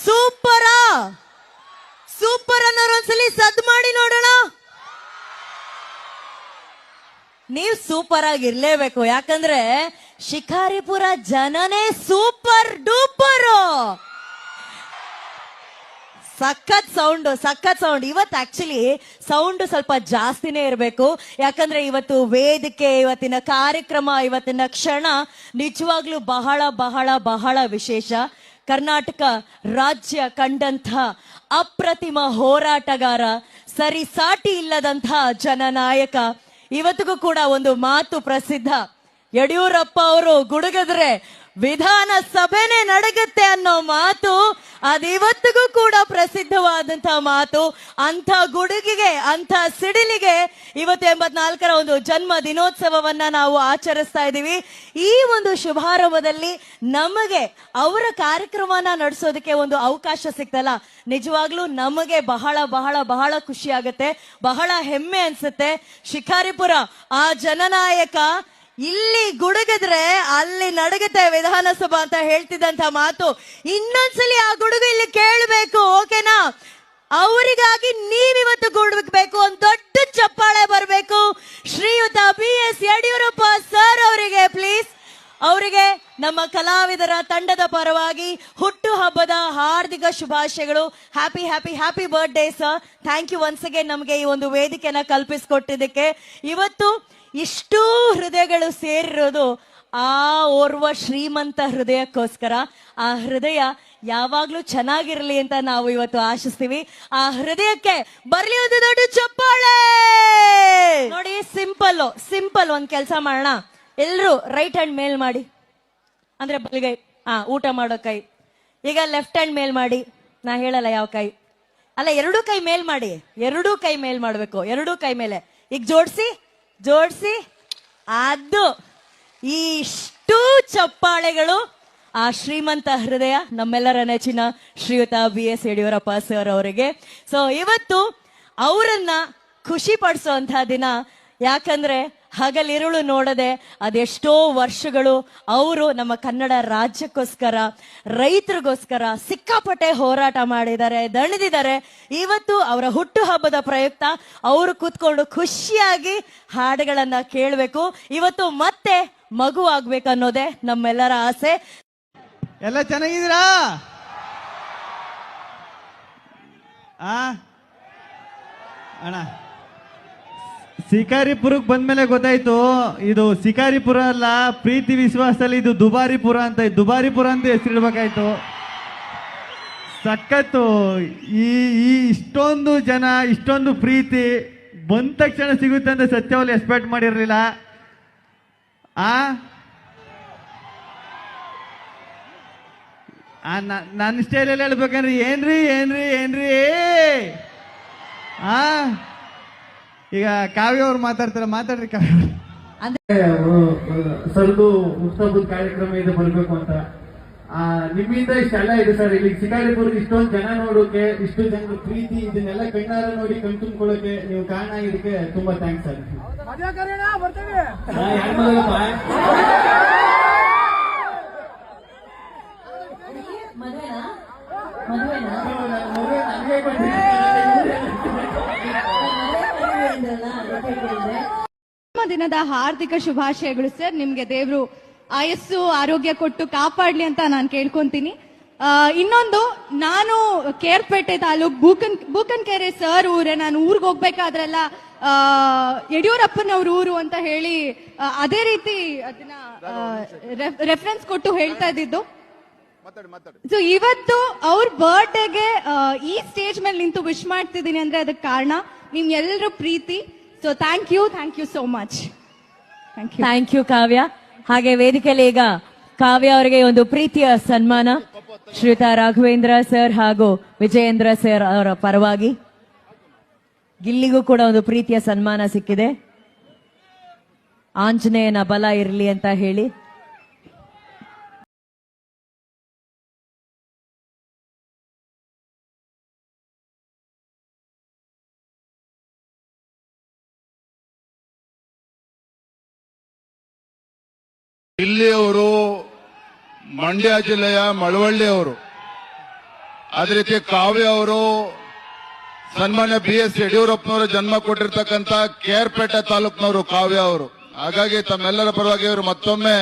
ಸೂಪರಾ? Super ಅನ್ನೋರು ಒಂದ್ಸಲಿ ಸದ್ ಮಾಡಿ ನೋಡೋಣ. ನೀವು ಸೂಪರ್ ಆಗಿರ್ಲೇಬೇಕು, ಯಾಕಂದ್ರೆ ಶಿಕಾರಿಪುರ ಜನನೇ ಸೂಪರ್ ಡೂಪರ್. ಸಖತ್ ಸೌಂಡ್. ಇವತ್ತು ಆಕ್ಚುಲಿ ಸೌಂಡ್ ಸ್ವಲ್ಪ ಜಾಸ್ತಿನೇ ಇರಬೇಕು, ಯಾಕಂದ್ರೆ ಇವತ್ತು ವೇದಿಕೆ, ಇವತ್ತಿನ ಕಾರ್ಯಕ್ರಮ, ಇವತ್ತಿನ ಕ್ಷಣ ನಿಜವಾಗ್ಲೂ ಬಹಳ ಬಹಳ ಬಹಳ ವಿಶೇಷ. ಕರ್ನಾಟಕ ರಾಜ್ಯ ಕಂಡಂಥ ಅಪ್ರತಿಮ ಹೋರಾಟಗಾರ, ಸರಿಸಾಟಿ ಇಲ್ಲದಂಥ ಜನನಾಯಕ. ಇವತ್ತಿಗೂ ಕೂಡ ಒಂದು ಮಾತು ಪ್ರಸಿದ್ಧ, ಯಡಿಯೂರಪ್ಪ ಅವರು ಗುಡುಗಿದ್ರೆ ವಿಧಾನಸಭೆನೇ ನಡಗತ್ತೆ ಅನ್ನೋ ಮಾತು, ಅದಿವತ್ತಿಗೂ ಕೂಡ ಪ್ರಸಿದ್ಧವಾದಂತ ಮಾತು. ಅಂಥ ಗುಡುಗಿಗೆ, ಅಂಥ ಸಿಡಿಲಿಗೆ ಇವತ್ತು 84ರ ಒಂದು ಜನ್ಮ ದಿನೋತ್ಸವವನ್ನ ನಾವು ಆಚರಿಸ್ತಾ ಇದ್ದೀವಿ. ಈ ಒಂದು ಶುಭಾರಂಭದಲ್ಲಿ ನಮಗೆ ಅವರ ಕಾರ್ಯಕ್ರಮನ ನಡೆಸೋದಕ್ಕೆ ಒಂದು ಅವಕಾಶ ಸಿಕ್ತಲ್ಲ, ನಿಜವಾಗ್ಲೂ ನಮಗೆ ಬಹಳ ಬಹಳ ಬಹಳ ಖುಷಿ ಆಗುತ್ತೆ, ಬಹಳ ಹೆಮ್ಮೆ ಅನ್ಸುತ್ತೆ. ಶಿಕಾರಿಪುರ ಆ ಜನನಾಯಕ ಇಲ್ಲಿ ಗುಡುಗಿದ್ರೆ ಅಲ್ಲಿ ನಡಗುತ್ತೆ ವಿಧಾನಸಭಾ ಅಂತ ಹೇಳ್ತಿದ್ದಂತ ಮಾತು ಇನ್ನೊಂದ್ಸಲಿ ಆ ಗುಡುಗು ಇಲ್ಲಿ ಕೇಳಬೇಕು, ಓಕೆನಾ? ಅವರಿಗಾಗಿ ನೀವಿವತ್ತು ಗುಡುಗಬೇಕು, ಒಂದು ದೊಡ್ಡ ಚಪ್ಪಾಳೆ ಬರಬೇಕು. ಶ್ರೀಯುತ BS ಯಡಿಯೂರಪ್ಪ ಸರ್ ಅವರಿಗೆ ಪ್ಲೀಸ್. ಅವರಿಗೆ ನಮ್ಮ ಕಲಾವಿದರ ತಂಡದ ಪರವಾಗಿ ಹುಟ್ಟು ಹಬ್ಬದ ಹಾರ್ದಿಕ ಶುಭಾಶಯಗಳು. Happy happy happy birthday sir. Thank you once again ನಮಗೆ ಈ ಒಂದು ವೇದಿಕೆಯನ್ನ ಕಲ್ಪಿಸಿಕೊಟ್ಟಿದ್ದಕ್ಕೆ. ಇವತ್ತು ಇಷ್ಟೂ ಹೃದಯಗಳು ಸೇರಿರೋದು ಆ ಓರ್ವ ಶ್ರೀಮಂತ ಹೃದಯಕ್ಕೋಸ್ಕರ. ಆ ಹೃದಯ ಯಾವಾಗ್ಲೂ ಚೆನ್ನಾಗಿರ್ಲಿ ಅಂತ ನಾವು ಇವತ್ತು ಆಶಿಸ್ತೀವಿ. ಆ ಹೃದಯಕ್ಕೆ ಬರ್ಲಿ ಒಂದು ದೊಡ್ಡ ಚಪ್ಪಾಳೆ. ನೋಡಿ, ಸಿಂಪಲ್ ಒಂದ್ ಕೆಲಸ ಮಾಡೋಣ. ಎಲ್ರು ರೈಟ್ ಹ್ಯಾಂಡ್ ಮೇಲ್ ಮಾಡಿ, ಅಂದ್ರೆ ಬಲ್ಗೈ, ಊಟ ಮಾಡೋ ಕೈ. ಈಗ ಲೆಫ್ಟ್ ಹ್ಯಾಂಡ್ ಮೇಲ್ ಮಾಡಿ, ನಾ ಹೇಳಲ್ಲ ಯಾವ ಕೈ ಅಲ್ಲ, ಎರಡೂ ಕೈ ಮೇಲ್ ಮಾಡಿ, ಎರಡೂ ಕೈ ಮೇಲ್ ಮಾಡ್ಬೇಕು, ಎರಡೂ ಕೈ ಮೇಲೆ. ಈಗ ಜೋಡಿಸಿ ಅದು ಇಷ್ಟು ಚಪ್ಪಾಳೆಗಳು ಆ ಶ್ರೀಮಂತ ಹೃದಯ ನಮ್ಮೆಲ್ಲರ ನೆಚ್ಚಿನ ಶ್ರೀಯುತ BS ಯಡಿಯೂರಪ್ಪ ಸರ್ ಅವರಿಗೆ. ಸೊ ಇವತ್ತು ಅವರನ್ನ ಖುಷಿ ಪಡಿಸುವಂತಹ ದಿನ, ಯಾಕಂದ್ರೆ ಹಗಲಿರುಳು ನೋಡದೆ ಅದೆಷ್ಟೋ ವರ್ಷಗಳು ಅವರು ನಮ್ಮ ಕನ್ನಡ ರಾಜ್ಯಕ್ಕೋಸ್ಕರ, ರೈತರಿಗೋಸ್ಕರ ಸಿಕ್ಕಾಪಟ್ಟೆ ಹೋರಾಟ ಮಾಡಿದ್ದಾರೆ, ದಣಿದಿದ್ದಾರೆ. ಇವತ್ತು ಅವರ ಹುಟ್ಟು ಹಬ್ಬದ ಪ್ರಯುಕ್ತ ಅವರು ಕೂತ್ಕೊಂಡು ಖುಷಿಯಾಗಿ ಹಾಡುಗಳನ್ನ ಕೇಳಬೇಕು. ಇವತ್ತು ಮತ್ತೆ ಮಗು ಆಗ್ಬೇಕನ್ನೋದೇ ನಮ್ಮೆಲ್ಲರ ಆಸೆ. ಎಲ್ಲ ಚೆನ್ನಾಗಿದ್ದೀರಾ? ಅಣ್ಣ, ಶಿಕಾರಿಪುರಕ್ಕೆ ಬಂದ್ಮೇಲೆ ಗೊತ್ತಾಯ್ತು ಇದು ಶಿಕಾರಿಪುರ ಅಲ್ಲ, ಪ್ರೀತಿ ವಿಶ್ವಾಸದಲ್ಲಿ ಇದು ದುಬಾರಿಪುರ ಅಂತ. ದುಬಾರಿಪುರ ಅಂತ ಹೆಸರಿಡ್ಬೇಕಾಯ್ತು. ಸಖತ್ತು. ಈ ಇಷ್ಟೊಂದು ಜನ, ಇಷ್ಟೊಂದು ಪ್ರೀತಿ ಬಂದ ತಕ್ಷಣ ಸಿಗುತ್ತೆ ಅಂತ ಸತ್ಯವಲ್ಲಿ ಎಕ್ಸ್ಪೆಕ್ಟ್ ಮಾಡಿರ್ಲಿಲ್ಲ. ನನ್ನ ಸ್ಟೈಲಲ್ಲಿ ಹೇಳ್ಬೇಕಂದ್ರೆ ಏನ್ರಿ ಏನ್ರಿ ಏನ್ರಿ ಈಗ ಕಾವ್ಯ ಅವ್ರು ಮಾತಾಡ್ತಾರೆ, ಮಾತಾಡ್ರಿ ಕಾವ್ಯ. ಅಂದ್ರೆ ಸರ್ದು ಹುಟ್ಟುಹಬ್ಬದ ಕಾರ್ಯಕ್ರಮ ಇದೆ ಬರ್ಬೇಕು ಅಂತ ನಿಮ್ಮಿಂದ ಇಷ್ಟೆಲ್ಲ ಇದೆ ಸರ್. ಇಲ್ಲಿ ಶಿಕಾರಿಪುರಕ್ಕೆ ಇಷ್ಟೊಂದು ಜನ ನೋಡೋಕೆ, ಇಷ್ಟು ಜನರ ಪ್ರೀತಿ, ಇದನ್ನೆಲ್ಲ ಕಣ್ಣಾರ ನೋಡಿ ಕಣ್ ತುಂಬಿಕೊಳ್ಳೋಕೆ ನೀವು ಕಾರಣ ಆಗಿದ್ದಕ್ಕೆ ತುಂಬಾ ಥ್ಯಾಂಕ್ಸ್ ಸರ್. ದಿನದ ಹಾರ್ದಿಕ ಶುಭಾಶಯಗಳು ಸರ್. ನಿಮ್ಗೆ ದೇವ್ರು ಆಯಸ್ಸು ಆರೋಗ್ಯ ಕೊಟ್ಟು ಕಾಪಾಡ್ಲಿ ಅಂತ ನಾನು ಕೇಳ್ಕೊಂತೀನಿ. ಇನ್ನೊಂದು, ನಾನು ಕೇರ್ಪೇಟೆ ತಾಲೂಕ್ ಬೂಕನ್ಕೆರೆ ಸರ್ ಊರೇ. ನಾನು ಊರಿಗೆ ಹೋಗ್ಬೇಕಾದ್ರೆಲ್ಲ ಯಡಿಯೂರಪ್ಪನವ್ರ ಊರು ಅಂತ ಹೇಳಿ ಅದೇ ರೀತಿ ಅದನ್ನ ರೆಫರೆನ್ಸ್ ಕೊಟ್ಟು ಹೇಳ್ತಾ ಇದ್ದಿದ್ದು. ಸೊ ಇವತ್ತು ಅವ್ರ ಬರ್ಡೇಗೆ ಈ ಸ್ಟೇಜ್ ಮೇಲೆ ನಿಂತು ವಿಶ್ ಮಾಡ್ತಿದ್ದೀನಿ ಅಂದ್ರೆ ಅದಕ್ಕೆ ಕಾರಣ ನಿಮ್ ಎಲ್ಲರೂ ಪ್ರೀತಿ. So thank you so much. Thank you Kavya. ಹಾಗೆ ವೇದಿಕೆಯಲ್ಲಿ ಈಗ ಕಾವ್ಯ ಅವರಿಗೆ ಒಂದು ಪ್ರೀತಿಯ ಸನ್ಮಾನ ಶ್ರೀಯುತ ರಾಘವೇಂದ್ರ ಸರ್ ಹಾಗೂ ವಿಜಯೇಂದ್ರ ಸರ್ ಅವರ ಪರವಾಗಿ ಗಿಲ್ಲಿಗೂ ಕೂಡ ಒಂದು ಪ್ರೀತಿಯ ಸನ್ಮಾನ ಸಿಕ್ಕಿದೆ. ಆಂಜನೇಯನ ಬಲ ಇರಲಿ ಅಂತ ಹೇಳಿ. ಇಲ್ಲಿಯವರು ಮಂಡ್ಯ ಜಿಲ್ಲೆಯ ಮಳವಳ್ಳಿ ಅವರು, ಅದೇ ರೀತಿ ಕಾವ್ಯ ಅವರು ಸನ್ಮಾನ್ಯ BS ಯಡಿಯೂರಪ್ಪನವರು ಜನ್ಮ ಕೊಟ್ಟಿರ್ತಕ್ಕಂಥ ಕೇರ್ಪೇಟೆ ತಾಲೂಕಿನವರು ಕಾವ್ಯ ಅವರು. ಹಾಗಾಗಿ ತಮ್ಮೆಲ್ಲರ ಪರವಾಗಿ ಅವರು ಮತ್ತೊಮ್ಮೆ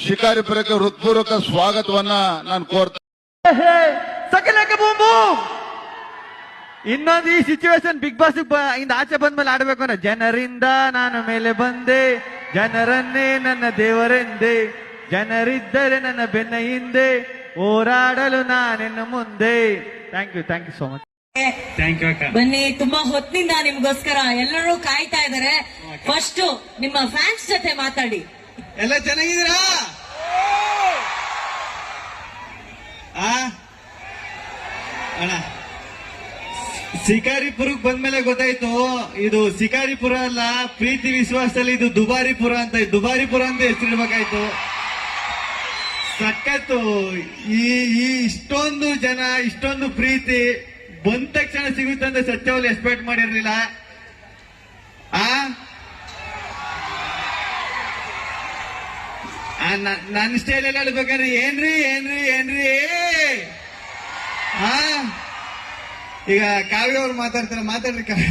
ಶಿಕಾರಿಪುರಕ್ಕೆ ಹೃತ್ಪೂರ್ವಕ ಸ್ವಾಗತವನ್ನ ನಾನು ಕೋರ್ತೇನೆ. ಸಕಲಕ್ಕೆ ಬೂಮ್ ಬೂಮ್. ಇನ್ನೊಂದು ಈ ಸಿಚುವೇಶನ್ ಬಿಗ್ ಬಾಸ್ ಇಂದ ಆಚೆ ಬಂದ್ಮೇಲೆ ಆಡ್ಬೇಕು ಅಂದ್ರೆ, ಜನರಿಂದ ನಾನು ಮೇಲೆ ಬಂದೆ, ಜನರನ್ನೇ ನನ್ನ ದೇವರೆಂದೆ, ಜನರಿದ್ದರೆ ನನ್ನ ಬೆನ್ನ ಹಿಂದೆ, ಹೋರಾಡಲು ನಾನೆನ್ನ ಮುಂದೆ. Thank you so much. Thank you ಅಕ್ಕ. ಬನ್ನಿ, ತುಂಬಾ ಹೊತ್ತಿನಿಂದ ನಿಮ್ಗೋಸ್ಕರ ಎಲ್ಲರೂ ಕಾಯ್ತಾ ಇದಾರೆ. ಫಸ್ಟ್ ನಿಮ್ಮ ಫ್ಯಾನ್ಸ್ ಜೊತೆ ಮಾತಾಡಿ. ಎಲ್ಲ ಚೆನ್ನಾಗಿದ್ದೀರಾ? ಅಣ್ಣ, ಶಿಕಾರಿಪುರಕ್ಕೆ ಬಂದ್ಮೇಲೆ ಗೊತ್ತಾಯ್ತು ಇದು ಶಿಕಾರಿಪುರ ಅಲ್ಲ, ಪ್ರೀತಿ ವಿಶ್ವಾಸದಲ್ಲಿ ಇದು ದುಬಾರಿಪುರ ಅಂತ ಹೆಸರಿಡ್ಬೇಕಾಯ್ತು. ಸಖತ್ತು. ಈ ಇಷ್ಟೊಂದು ಜನ, ಇಷ್ಟೊಂದು ಪ್ರೀತಿ ಬಂದ ತಕ್ಷಣ ಸಿಗುತ್ತೆ ಅಂತ ಸತ್ಯವಾಗ್ಲೂ ಎಕ್ಸ್ಪೆಕ್ಟ್ ಮಾಡಿರ್ಲಿಲ್ಲ. ನನ್ನ ಸ್ಟೈಲಲ್ಲಿ ಹೇಳ್ಬೇಕಾದ್ರೆ ಏನ್ರಿ ಈಗ ಕಾವ್ಯ ಅವ್ರು ಮಾತಾಡ್ತಾರೆ, ಮಾತಾಡ್ರಿ ಕಾವ್ಯ.